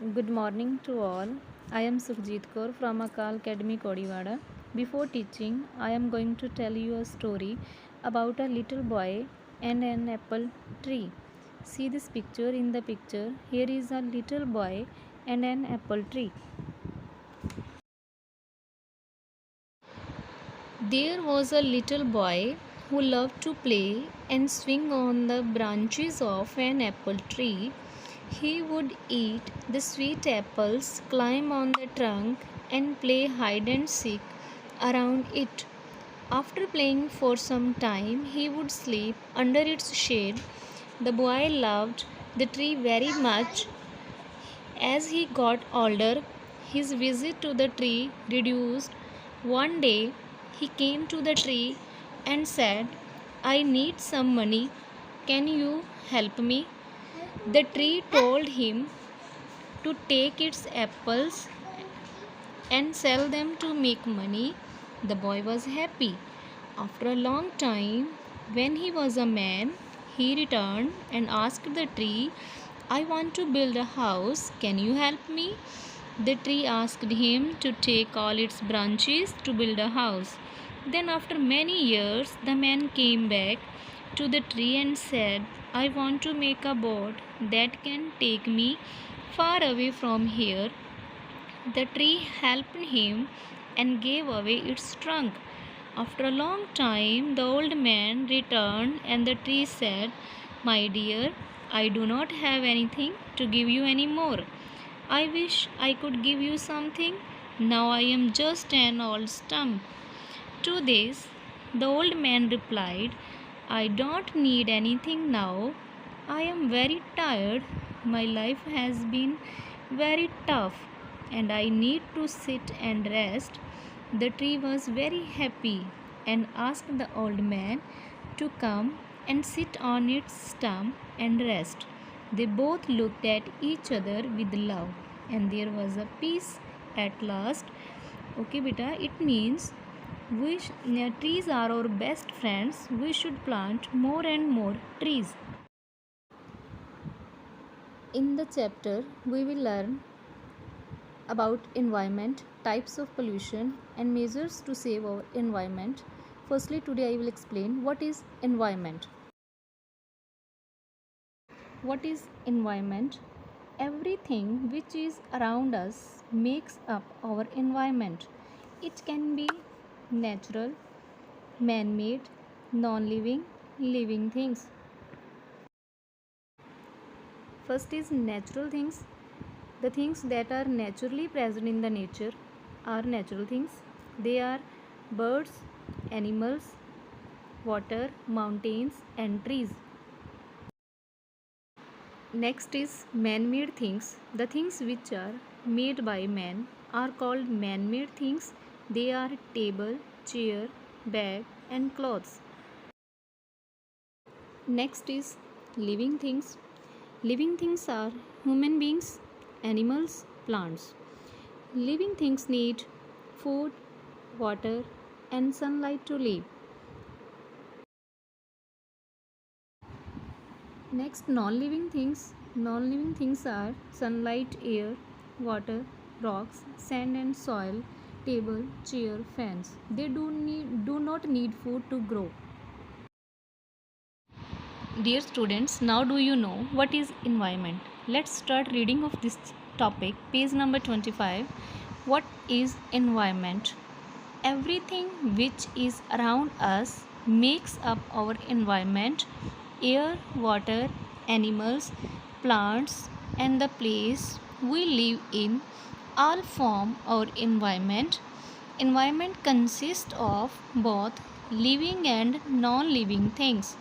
Good morning to all. I am Sukhjeet Kaur from Akal Academy Kodiwada. Before teaching, I am going to tell you a story about a little boy and an apple tree. See this picture. In the picture, here is a little boy and an apple tree. There was a little boy who loved to play and swing on the branches of an apple tree. He would eat the sweet apples, climb on the trunk, and play hide and seek around it. After playing for some time, he would sleep under its shade. The boy loved the tree very much. As he got older, his visit to the tree reduced. One day, he came to the tree and said, "I need some money. Can you help me?" The tree told him to take its apples and sell them to make money. The boy was happy. After a long time, when he was a man, he returned and asked the tree, "I want to build a house. Can you help me?" The tree asked him to take all its branches to build a house. Then, after many years, the man came back to the tree and said, "I want to make a boat that can take me far away from here." The tree helped him and gave away its trunk. After a long time, the old man returned and the tree said, "My dear, I do not have anything to give you any more. I wish I could give you something. Now I am just an old stump." To this, the old man replied, "I don't need anything now. I am very tired. My life has been very tough and I need to sit and rest." The tree was very happy and asked the old man to come and sit on its stump and rest. They both looked at each other with love and there was a peace at last. Okay, beta, it means trees are our best friends. We should plant more and more trees. In the chapter, we will learn about environment, types of pollution, and measures to save our environment. Firstly, today I will explain what is environment. What is environment? Everything which is around us makes up our environment. It can be natural, man made, non living, living things. First is natural things. The things that are naturally present in the nature are natural things. They are birds, animals, water, mountains, and trees. Next is man made things. The things which are made by man are called man made things. They are table, chair, bag, and clothes. Next is living things. Living things are human beings, animals, plants. Living things need food, water, and sunlight to live. Next, non-living things. Non-living things are sunlight, air, water, rocks, sand and soil, table, chair, fans. They do not need food to grow. Dear students, now do you know what is environment? Let's start reading of this topic. Page number 25. What is environment? Everything which is around us makes up our environment. Air, water, animals, plants, and the place we live in all form our environment. Environment consists of both living and non-living things.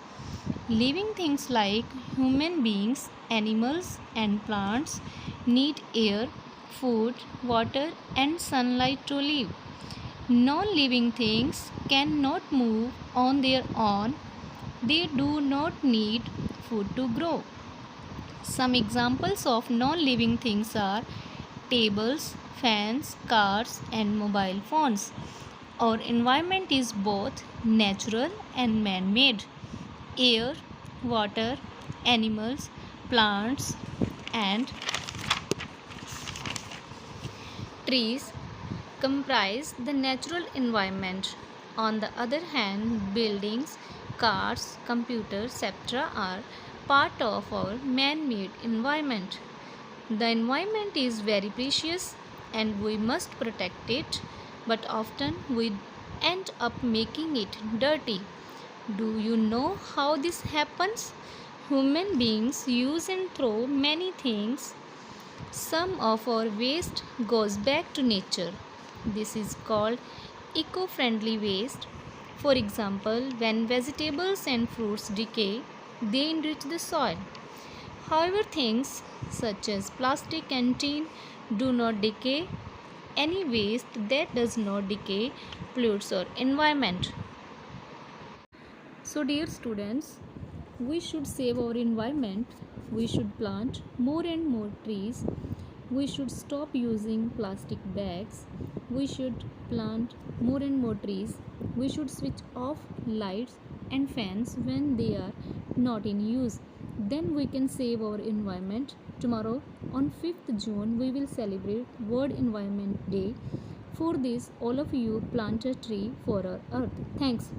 Living things like human beings, animals, and plants need air, food, water, and sunlight to live. Non-living things cannot move on their own. They do not need food to grow. Some examples of non-living things are tables, fans, cars, and mobile phones. Our environment is both natural and man-made. Air, water, animals, plants, and Trees comprise the natural environment. On the other hand, buildings, cars, computers, etc. are part of our man made environment. The environment is very precious and we must protect it, but often we end up making it dirty. Do you know how this happens? Human beings use and throw many things. Some of our waste goes back to nature. This is called eco-friendly waste. For example, when vegetables and fruits decay, they enrich the soil. However, things such as plastic and tin do not decay. Any waste that does not decay pollutes our environment. So, dear students, we should save our environment. We should plant more and more trees. We should stop using plastic bags. We should plant more and more trees. We should switch off lights and fans when they are not in use. Then we can save our environment. Tomorrow, on 5th June, we will celebrate World Environment Day. For this, all of you plant a tree for our earth. Thanks.